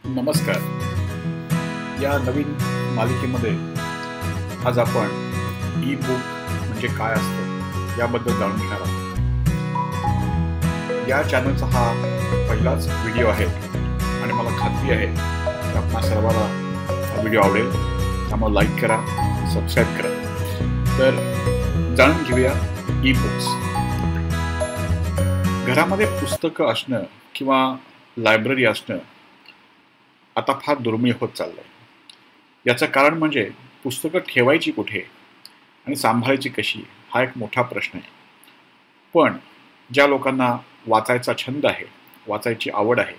नमस्कार. या नवीन मालिकेमध्ये आज आपण ई बुक म्हणजे काय असतं याबद्दल जाणून घेणार आहोत. या चॅनलचा हा पहिलाच व्हिडिओ आहे आणि मला खात्री आहे की आपणा सर्वांना हा व्हिडिओ आवडेल. त्यामुळे लाईक करा, सबस्क्राईब करा. तर जाणून घेऊया ई बुक्स. घरामध्ये पुस्तकं असणं किंवा लायब्ररी असणं आता फार दुर्मिळ होत चाललं आहे. याचं कारण म्हणजे पुस्तकं ठेवायची कुठे आणि सांभाळायची कशी हा एक मोठा प्रश्न आहे. पण ज्या लोकांना वाचायचा छंद आहे, वाचायची आवड आहे,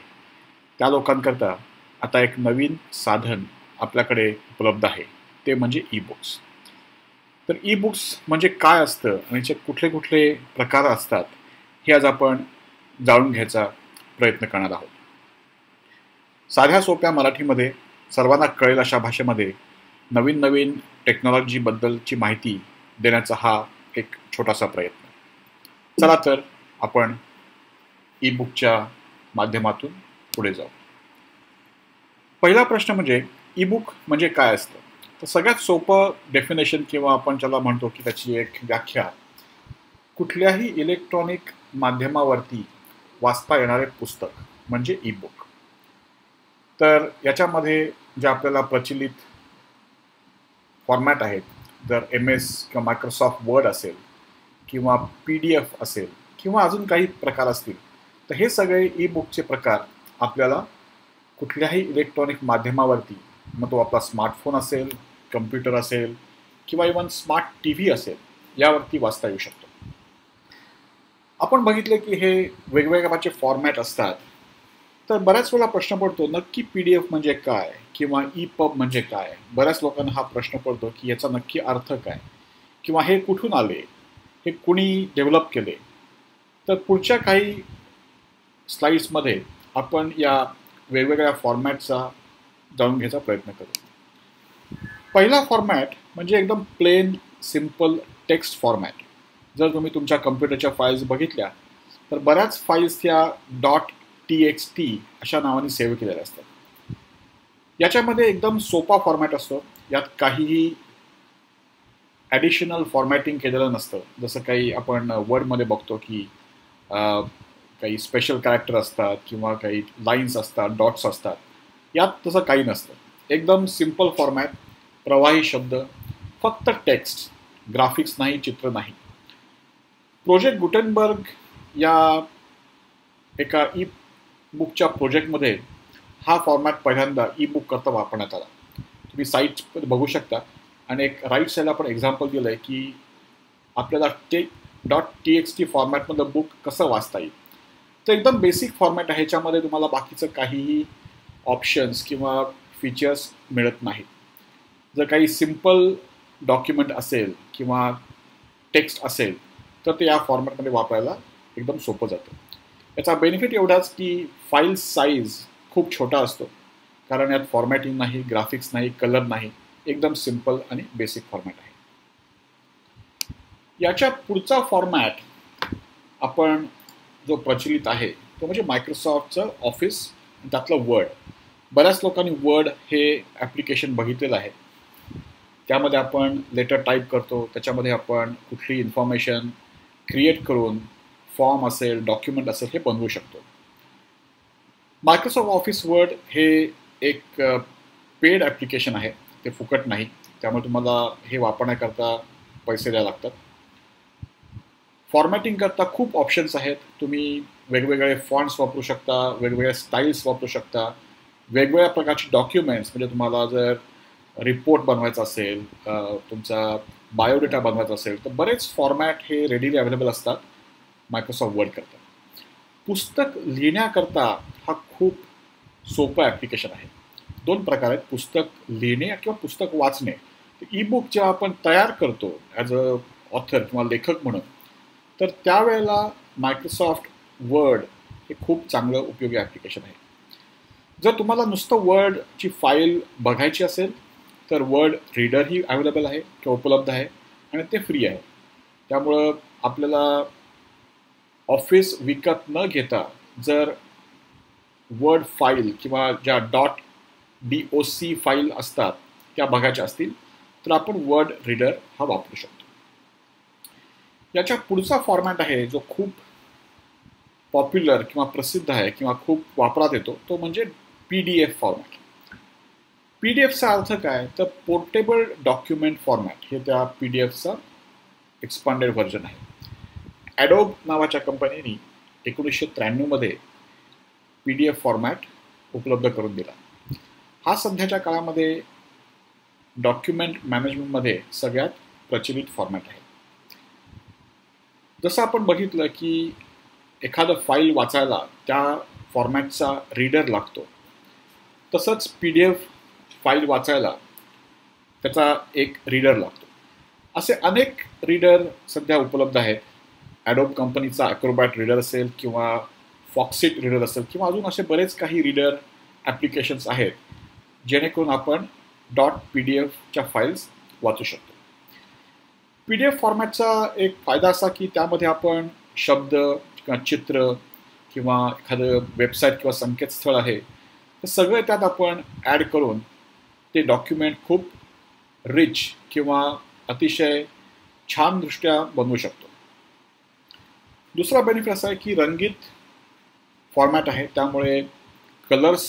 त्या लोकांकरता आता एक नवीन साधन आपल्याकडे उपलब्ध आहे, ते म्हणजे ई बुक्स. तर ई बुक्स म्हणजे काय असतं आणि याचे कुठले कुठले प्रकार असतात हे आज आपण जाणून घ्यायचा प्रयत्न करणार आहोत. साध्या सोप्या मराठीमध्ये सर्वांना कळेल अशा भाषेमध्ये नवीन नवीन टेक्नॉलॉजीबद्दलची माहिती देण्याचा हा एक छोटासा प्रयत्न. चला तर आपण ई बुकच्या माध्यमातून पुढे जाऊ. पहिला प्रश्न म्हणजे ई बुक म्हणजे काय असतं. तर सगळ्यात सोपं डेफिनेशन किंवा आपण ज्याला म्हणतो की त्याची एक व्याख्या, कुठल्याही इलेक्ट्रॉनिक माध्यमावरती वाचता येणारे पुस्तक म्हणजे ई बुक. तर याच्यामध्ये जे आपल्याला प्रचलित फॉर्मॅट आहेत, जर MS किंवा मायक्रोसॉफ्ट वर्ड असेल किंवा PDF असेल किंवा अजून काही प्रकार असतील, तर हे सगळे ई बुकचे प्रकार आपल्याला कुठल्याही इलेक्ट्रॉनिक माध्यमावरती, मग तो आपला स्मार्टफोन असेल, कम्प्युटर असेल किंवा इव्हन स्मार्ट TV असेल, यावरती वाचता येऊ शकतो. आपण बघितले की हे वेगवेगळ्या प्रकारचे फॉर्मॅट असतात. तर बऱ्याच वेळा प्रश्न पडतो, नक्की PDF म्हणजे काय किंवा EPUB म्हणजे काय. बऱ्याच लोकांना हा प्रश्न पडतो की याचा नक्की अर्थ काय किंवा हे कुठून आले, हे कुणी डेव्हलप केले. तर पुढच्या काही स्लाइड्समध्ये आपण या वेगवेगळ्या फॉर्मॅटचा जाणून घ्यायचा प्रयत्न करू. पहिला फॉर्मॅट म्हणजे एकदम प्लेन सिम्पल टेक्स्ट फॉर्मॅट. जर तुम्ही तुमच्या कम्प्युटरच्या फाईल्स बघितल्या तर बऱ्याच फाईल्स त्या .txt अशा नावाने सेव्ह केलेल्या असतात. याच्यामध्ये एकदम सोपा फॉर्मॅट असतो. यात काहीही ॲडिशनल फॉर्मॅटिंग केलेलं नसतं. जसं काही आपण वर्डमध्ये बघतो की काही स्पेशल कॅरेक्टर असतात किंवा काही लाईन्स असतात, डॉट्स असतात. यात तसं काही नसतं. एकदम सिम्पल फॉर्मॅट, प्रवाही शब्द, फक्त टेक्स्ट, ग्राफिक्स नाही, चित्र नाही. प्रोजेक्ट गुटेनबर्ग या एका ई बुकच्या प्रोजेक्टमध्ये हा फॉर्मॅट पहिल्यांदा ई बुक करता वापरण्यात आला. तुम्ही साईट बघू शकता आणि एक राईट साईडला आपण एक्झाम्पल दिलं आहे की आपल्याला .txt फॉर्मॅटमधलं बुक कसं वाचता येईल. तर एकदम बेसिक फॉर्मॅट आहे. ह्याच्यामध्ये तुम्हाला बाकीचं काहीही ऑप्शन्स किंवा फीचर्स मिळत नाहीत. जर काही सिम्पल डॉक्युमेंट असेल किंवा टेक्स्ट असेल तर ते या फॉर्मॅटमध्ये वापरायला एकदम सोपं जातं. याचा बेनिफिट एवढाच की फाईल साईज खूप छोटा असतो, कारण यात फॉर्मॅटिंग नाही, ग्राफिक्स नाही, कलर नाही. एकदम सिम्पल आणि बेसिक फॉर्मॅट आहे. याच्या पुढचा फॉर्मॅट आपण जो प्रचलित आहे तो म्हणजे मायक्रोसॉफ्टचं ऑफिस, त्यातलं वर्ड. बऱ्याच लोकांनी वर्ड हे ॲप्लिकेशन बघितलेलं आहे. त्यामध्ये आपण लेटर टाईप करतो, त्याच्यामध्ये आपण कुठली इन्फॉर्मेशन क्रिएट करून फॉर्म असेल, डॉक्युमेंट असेल, हे बनवू शकतो. मायक्रोसॉफ्ट ऑफिस वर्ड हे एक पेड ॲप्लिकेशन आहे. ते फुकट नाही, त्यामुळे तुम्हाला हे वापरण्याकरता पैसे द्यावे लागतात. फॉर्मॅटिंग करता खूप ऑप्शन्स आहेत. तुम्ही वेगवेगळे फॉन्ट्स वापरू शकता, वेगवेगळ्या स्टाईल्स वापरू शकता, वेगवेगळ्या प्रकारचे डॉक्युमेंट्स, म्हणजे तुम्हाला जर रिपोर्ट बनवायचा असेल, तुमचा बायोडेटा बनवायचा असेल, तर बरेच फॉर्मॅट हे रेडीली अवेलेबल असतात मायक्रोसॉफ्ट वर्ड करता. पुस्तक लिहिण्याकरता हा खूप सोपं ॲप्लिकेशन आहे. दोन प्रकार आहेत, पुस्तक लिहिणे किंवा पुस्तक वाचणे. ई बुक जेव्हा आपण तयार करतो ॲज अ ऑथर किंवा लेखक म्हणून, तर त्यावेळेला मायक्रोसॉफ्ट वर्ड हे खूप चांगलं उपयोगी ॲप्लिकेशन आहे. जर तुम्हाला नुसतं वर्डची फाईल बघायची असेल तर वर्ड रीडरही अवेलेबल आहे किंवा उपलब्ध आहे आणि ते फ्री आहे. त्यामुळं आपल्याला ऑफिस विकत न घेता जर वर्ड फाईल किंवा ज्या .doc फाईल असतात त्या बघायच्या असतील तर आपण वर्ड रीडर हा वापरू शकतो. याच्या पुढचा फॉर्मॅट आहे जो खूप पॉप्युलर किंवा प्रसिद्ध आहे किंवा खूप वापरात येतो, तो म्हणजे PDF फॉर्मॅट. PDFचा अर्थ काय तर पोर्टेबल डॉक्युमेंट फॉर्मॅट, हे त्या PDFचा एक्सपांडेड व्हर्जन आहे. ॲडोब नावाच्या कंपनीने 1993 मध्ये PDF फॉर्मॅट उपलब्ध करून दिला. हा सध्याच्या काळामध्ये डॉक्युमेंट मॅनेजमेंटमध्ये सगळ्यात प्रचलित फॉर्मॅट आहे. जसं आपण बघितलं की एखादं फाईल वाचायला त्या फॉर्मॅटचा रीडर लागतो, तसंच PDF फाईल वाचायला त्याचा एक रीडर लागतो. असे अनेक रीडर सध्या उपलब्ध आहेत. ॲडोब कंपनीचा ॲक्रोबॅट रीडर असेल किंवा फॉक्सिट रीडर असेल किंवा अजून असे बरेच काही रीडर ॲप्लिकेशन्स आहेत जेणेकरून आपण .pdfच्या फाईल्स वाचू शकतो. PDF फॉर्मॅटचा एक फायदा असा की त्यामध्ये आपण शब्द किंवा चित्र किंवा एखादं वेबसाईट किंवा संकेतस्थळ आहे तर सगळं त्यात आपण ॲड करून ते डॉक्युमेंट खूप रिच किंवा अतिशय छान दृष्ट्या बनवू शकतो. दुसरा बेनिफिट असा आहे की रंगीत फॉर्मॅट आहे, त्यामुळे कलर्स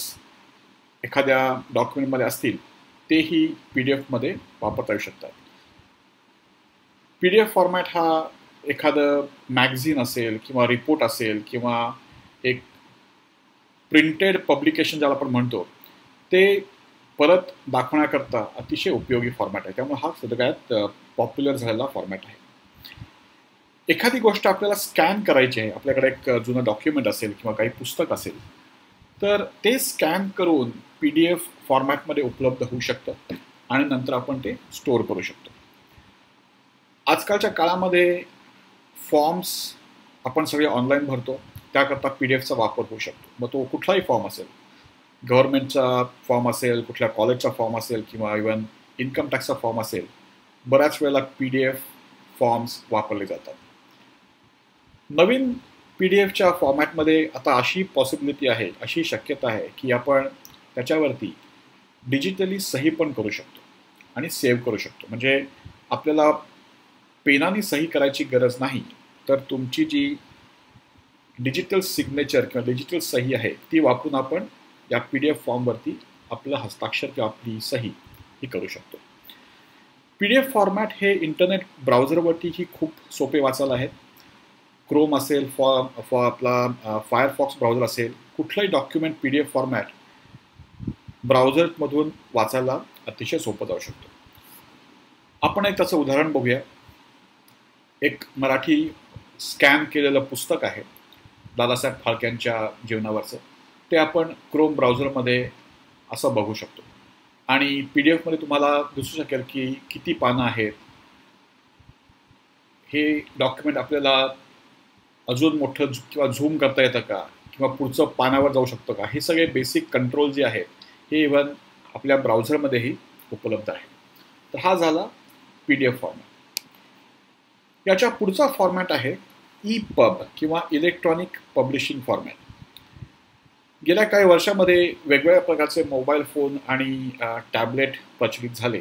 एखाद्या डॉक्युमेंटमध्ये असतील तेही PDFमध्ये वापरता येऊ शकतात. PDF फॉर्मॅट हा एखादं मॅगझिन असेल किंवा रिपोर्ट असेल किंवा एक प्रिंटेड पब्लिकेशन ज्याला आपण म्हणतो ते परत दाखवण्याकरता अतिशय उपयोगी फॉर्मॅट आहे. त्यामुळे हा सगळ्यात पॉप्युलर झालेला फॉर्मॅट आहे. एखादी गोष्ट आपल्याला स्कॅन करायची आहे, आपल्याकडे एक जुनं डॉक्युमेंट असेल किंवा काही पुस्तक असेल तर ते स्कॅन करून PDF फॉर्मॅटमध्ये उपलब्ध होऊ शकतं आणि नंतर आपण ते स्टोअर करू शकतो. आजकालच्या काळामध्ये फॉर्म्स आपण सगळे ऑनलाईन भरतो, त्याकरता PDFचा वापर होऊ शकतो. मग तो कुठलाही फॉर्म असेल, गव्हर्नमेंटचा फॉर्म असेल, कुठल्या कॉलेजचा फॉर्म असेल किंवा इवन इन्कम टॅक्सचा फॉर्म असेल, बऱ्याच वेळेला PDF फॉर्म्स वापरले जातात. नवीन PDFच्या फॉर्मॅटमध्ये आता अशी पॉसिबिलिटी आहे, अशी शक्यता आहे की आपण त्याच्यावरती डिजिटली सही पण करू शकतो आणि सेव्ह करू शकतो. म्हणजे आपल्याला पेनाने सही करायची गरज नाही, तर तुमची जी डिजिटल सिग्नेचर किंवा डिजिटल सही आहे ती वापरून आपण या PDF फॉर्मवरती आपलं हस्ताक्षर किंवा आपली सही ही करू शकतो. PDF फॉर्मॅट हे इंटरनेट ब्राउझरवरतीही खूप सोपे वाचायला आहेत. क्रोम असेल, आपला फायरफॉक्स ब्राउझर असेल, कुठलाही डॉक्युमेंट PDF फॉर्मॅट ब्राउझरमधून वाचायला अतिशय सोपं जाऊ शकतो. आपण एक त्याचं उदाहरण बघूया. एक मराठी स्कॅन केलेलं पुस्तक आहे दादासाहेब फाळक्यांच्या जीवनावरचं, ते आपण क्रोम ब्राउझरमध्ये असं बघू शकतो आणि PDFमध्ये तुम्हाला दिसू शकेल की किती पानं आहेत, हे डॉक्युमेंट आपल्याला अजून मोठं किंवा झूम करता येतं का किंवा पुढचं पानावर जाऊ शकतं का, हे सगळे बेसिक कंट्रोल जे आहेत हे इव्हन आपल्या ब्राउझरमध्येही उपलब्ध आहे. तर हा झाला PDF फॉर्मॅट. याच्या पुढचा फॉर्मॅट आहे EPUB किंवा इलेक्ट्रॉनिक पब्लिशिंग फॉर्मॅट. गेल्या काही वर्षामध्ये वेगवेगळ्या प्रकारचे मोबाईल फोन आणि टॅबलेट प्रचलित झाले,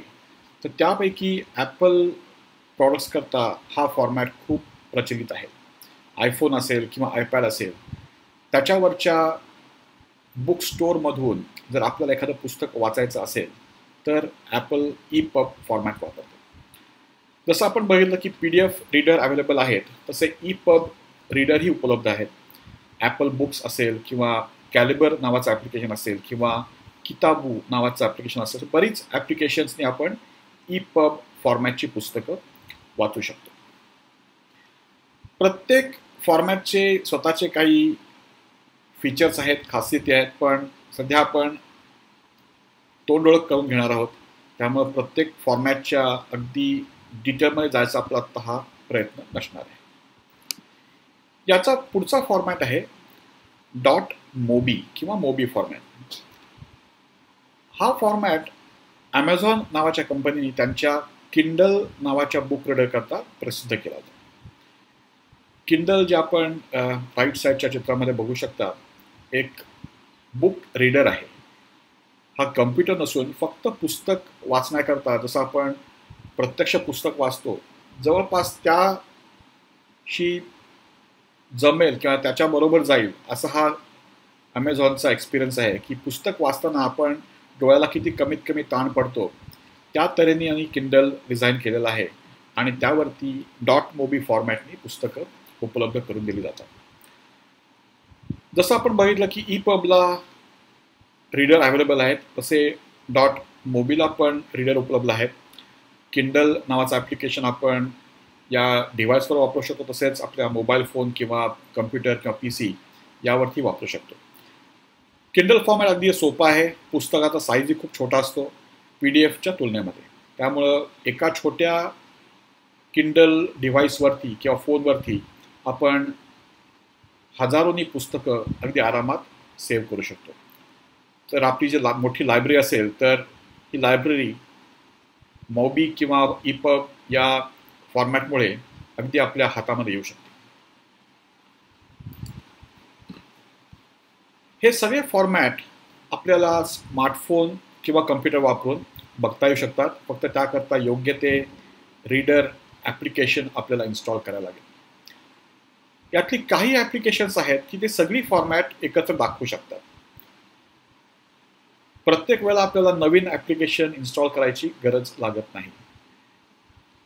तर त्यापैकी ॲपल प्रॉडक्ट्स करता हा फॉर्मॅट खूप प्रचलित आहे. आयफोन असेल किंवा iPad असेल, त्याच्यावरच्या बुक स्टोअरमधून जर आपल्याला एखादं पुस्तक वाचायचं असेल तर ॲपल EPUB फॉर्मॅट वापरते. जसं आपण बघितलं की PDF रीडर अवेलेबल आहेत, तसे EPUB रीडरही उपलब्ध आहेत. ॲपल बुक्स असेल किंवा कॅलिबर नावाचं ॲप्लिकेशन असेल किंवा किताबू नावाचं ॲप्लिकेशन असेल, बरीच ॲप्लिकेशन्सनी आपण EPUB फॉर्मॅटची पुस्तकं वाचू शकतो. प्रत्येक फॉर्मॅटचे स्वतःचे काही फीचर्स आहेत, खासियती आहेत, पण सध्या आपण तोंड ओळख करून घेणार आहोत. त्यामुळे प्रत्येक फॉर्मॅटच्या अगदी डिटेलमध्ये जायचा आपला आत्ता हा प्रयत्न नसणार आहे. याचा पुढचा फॉर्मॅट आहे .mobi किंवा मोबी फॉर्मॅट. हा फॉर्मॅट ॲमेझॉन नावाच्या कंपनीने त्यांच्या किंडल नावाच्या बुक रीडर करता प्रसिद्ध केला होता. किंडल जे आपण राईट साईडच्या चित्रामध्ये बघू शकता, एक बुक रीडर आहे. हा कम्प्युटर नसून फक्त पुस्तक वाचण्याकरता जसं आपण प्रत्यक्ष पुस्तक वाचतो जवळपास त्याशी जमेल किंवा त्याच्याबरोबर जाईल असा हा ॲमेझॉनचा एक्सपिरियन्स आहे की पुस्तक वाचताना आपण डोळ्याला किती कमीत कमी ताण पडतो त्या तऱ्हेने आणि किंडल डिझाईन केलेलं आहे आणि त्यावरती .mobi फॉर्मॅटनी पुस्तकं उपलब्ध करून दिली जातात. जसं आपण बघितलं की EPUBला रीडर अवेलेबल आहेत तसे .mobiला पण रीडर उपलब्ध आहेत. किंडल नावाचं ॲप्लिकेशन आपण या डिव्हाइसवर वापरू शकतो तसेच आपल्या मोबाईल फोन किंवा कम्प्युटर किंवा PC यावरती वापरू शकतो. किंडल फॉर्मॅट अगदी सोपा आहे. पुस्तकाचा साईजही खूप छोटा असतो PDFच्या तुलनेमध्ये. त्यामुळं एका छोट्या किंडल डिव्हाइसवरती किंवा फोनवरती आपण हजारोनी पुस्तकं अगदी आरामात सेव्ह करू शकतो. तर आपली जी मोठी लायब्ररी असेल तर ही लायब्ररी मोबी किंवा EPUB या फॉर्मॅटमुळे अगदी आपल्या हातामध्ये येऊ शकते. हे सगळे फॉर्मॅट आपल्याला स्मार्टफोन किंवा कम्प्युटर वापरून बघता येऊ शकतात. फक्त त्याकरता योग्य ते रीडर ॲप्लिकेशन आपल्याला इन्स्टॉल करायला लागेल. यातली काही ॲप्लिकेशन्स आहेत की ते सगळी फॉर्मॅट एकत्र दाखवू शकतात. प्रत्येक वेळेला आपल्याला नवीन ॲप्लिकेशन इन्स्टॉल करायची गरज लागत नाही.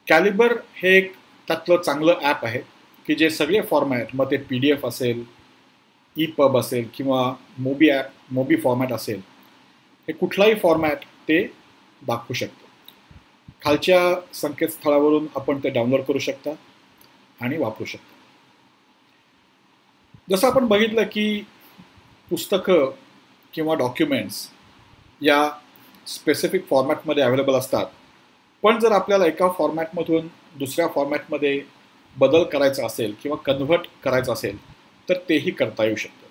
कॅलिबर हे एक त्यातलं चांगलं ॲप आहे की जे सगळे फॉर्मॅट मग ते PDF असेल EPUB असेल किंवा मोबी फॉर्मॅट असेल हे कुठलाही फॉर्मॅट ते दाखवू शकतो. खालच्या संकेतस्थळावरून आपण ते डाउनलोड करू शकता आणि वापरू शकता. जसं आपण बघितलं की पुस्तकं किंवा डॉक्युमेंट्स या स्पेसिफिक फॉर्मॅटमध्ये अवेलेबल असतात. पण जर आपल्याला एका फॉर्मॅटमधून दुसऱ्या फॉर्मॅटमध्ये बदल करायचा असेल किंवा कन्व्हर्ट करायचं असेल तर तेही करता येऊ शकतं.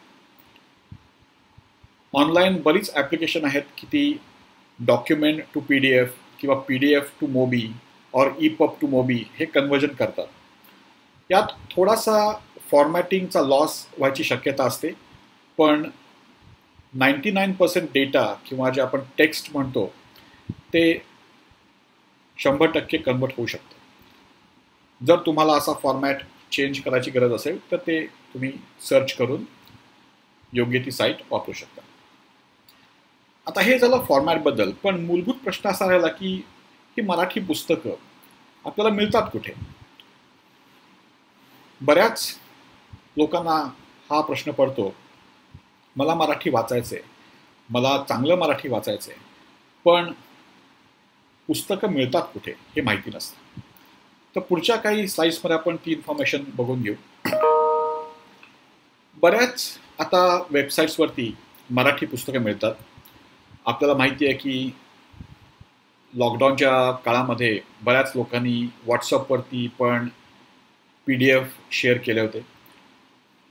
ऑनलाईन बरीच ॲप्लिकेशन आहेत की ती डॉक्युमेंट टू PDF किंवा PDF टू मोबी और EPUB टू मोबी हे कन्वर्जन करतात. यात थोडासा फॉर्मॅटिंगचा लॉस व्हायची शक्यता असते पण 99% डेटा किंवा जे आपण टेक्स्ट म्हणतो ते 100% कन्वर्ट होऊ शकतं. जर तुम्हाला असा फॉर्मॅट चेंज करायची गरज असेल तर ते तुम्ही सर्च करून योग्य ती साईट वापरू शकता. आता हे झालं फॉर्मॅटबद्दल. पण मूलभूत प्रश्न असा राहिला की ही मराठी पुस्तकं आपल्याला मिळतात कुठे? बऱ्याच लोकांना हा प्रश्न पडतो, मला मराठी वाचायचं आहे, मला चांगलं मराठी वाचायचं आहे, पण पुस्तकं मिळतात कुठे हे माहिती नसतं. तर पुढच्या काही स्लाइड्समध्ये आपण ती इन्फॉर्मेशन बघून घेऊ. बऱ्याच आता वेबसाईट्सवरती मराठी पुस्तकं मिळतात. आपल्याला माहिती आहे की लॉकडाऊनच्या काळामध्ये बऱ्याच लोकांनी व्हॉट्सअपवरती पण PDF शेअर केले होते.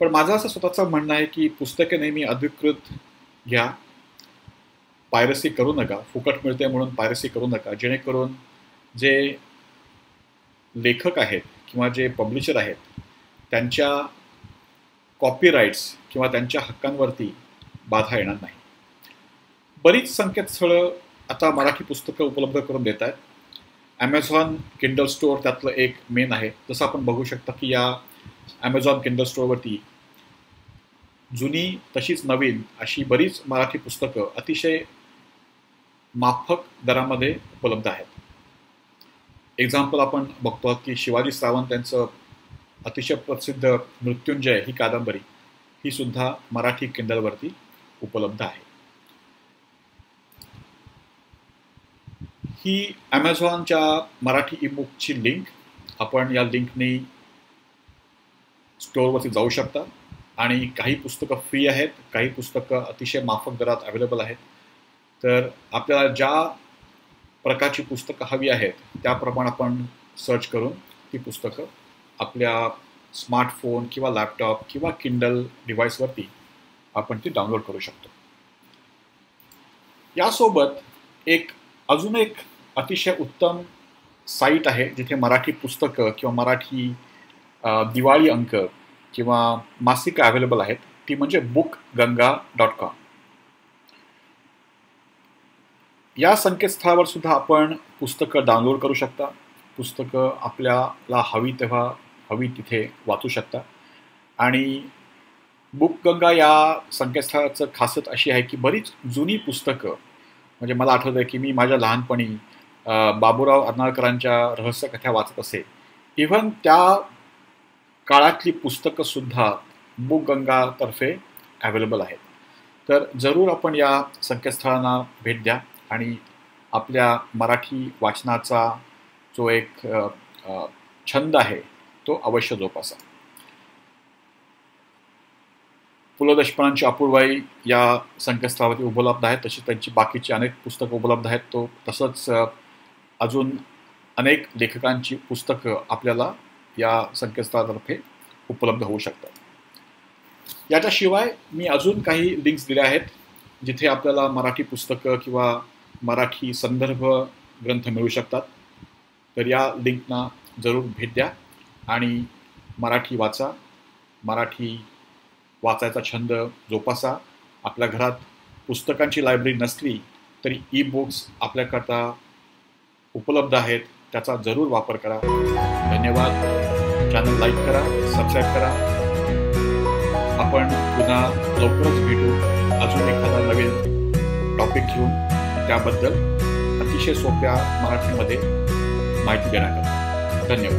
पण माझं असं स्वतःचं म्हणणं आहे की पुस्तके नेहमी अधिकृत घ्या, पायरसी करू नका. फुकट मिळते म्हणून पायरसी करू नका. जेणेकरून जे लेखक आहेत किंवा जे पब्लिशर आहेत त्यांच्या कॉपीराईट्स किंवा त्यांच्या हक्कांवरती बाधा येणार नाही. बरीच संकेतस्थळं आता मराठी पुस्तकं उपलब्ध करून देत आहेत. ॲमेझॉन किंडल स्टोअर त्यातलं एक मेन आहे. जसं आपण बघू शकता की या ॲमेझॉन किंडल स्टोअरवरती जुनी तशीच नवीन अशी बरीच मराठी पुस्तकं अतिशय माफक दरामध्ये उपलब्ध आहेत. एक्झाम्पल आपण बघतो की शिवाजी सावंत यांचं अतिशय प्रसिद्ध मृत्युंजय ही कादंबरी ही सुद्धा मराठी किंडलवरती उपलब्ध आहे. ही ॲमेझॉनच्या मराठी ईबुकची लिंक, आपण या लिंकनी स्टोअरवरती जाऊ शकता आणि काही पुस्तकं फ्री आहेत, काही पुस्तकं अतिशय माफक दरात अवेलेबल आहेत. तर आपल्याला ज्या प्रकारची पुस्तकं हवी आहेत त्याप्रमाणे आपण सर्च करून ती पुस्तकं आपल्या स्मार्टफोन किंवा लॅपटॉप किंवा किंडल डिव्हाइसवरती आपण ती डाउनलोड करू शकतो. यासोबत अजून एक अतिशय उत्तम साईट आहे जिथे मराठी पुस्तकं किंवा मराठी दिवाळी अंक किंवा मासिकं अवेलेबल आहेत. ती म्हणजे bookganga.com. या संकेतस्थळावर सुद्धा आपण पुस्तकं डाउनलोड करू शकता. पुस्तकं आपल्याला हवी तेव्हा हवी तिथे वाचू शकता. आणि बुकगंगा या संकेतस्थळाचं खासियत अशी आहे की बरीच जुनी पुस्तकं, म्हणजे मला आठवतं आहे की मी माझ्या लहानपणी बाबूराव अर्नाळकरांच्या रहस्यकथा वाचत असे. इव्हन त्या काळातली पुस्तकंसुद्धा बुकगंगातर्फे अवेलेबल आहेत. तर जरूर आपण या संकेतस्थळांना भेट द्या आणि आपल्या मराठी वाचनाचा जो एक छंद आहे तो अवश्य जोपासा. पु ल देशपांडेंची अपूर्वाई या संकेतस्थळावरती उपलब्ध आहेत. तशी त्यांची बाकीची अनेक पुस्तकं उपलब्ध आहेत. तसंच अजून अनेक लेखकांची पुस्तकं आपल्याला या संकेतस्थळातर्फे उपलब्ध होऊ शकतात. याच्याशिवाय मी अजून काही लिंक्स दिल्या आहेत जिथे आपल्याला मराठी पुस्तकं किंवा मराठी संदर्भ ग्रंथ मिळू शकतात. तर या लिंकना जरूर भेट द्या आणि मराठी वाचा, मराठी वाचायचा छंद जोपासा. आपल्या घरात पुस्तकांची लायब्ररी नसली तरी ई बुक्स आपल्याकरता उपलब्ध आहेत, त्याचा जरूर वापर करा. धन्यवाद. चॅनल लाईक करा, सबस्क्राईब करा. आपण पुन्हा लवकरच भेटू अजून एखादा नवीन टॉपिक घेऊन, त्याबद्दल अतिशय सोप्या मराठीमध्ये माहिती देण्याकरता. धन्यवाद.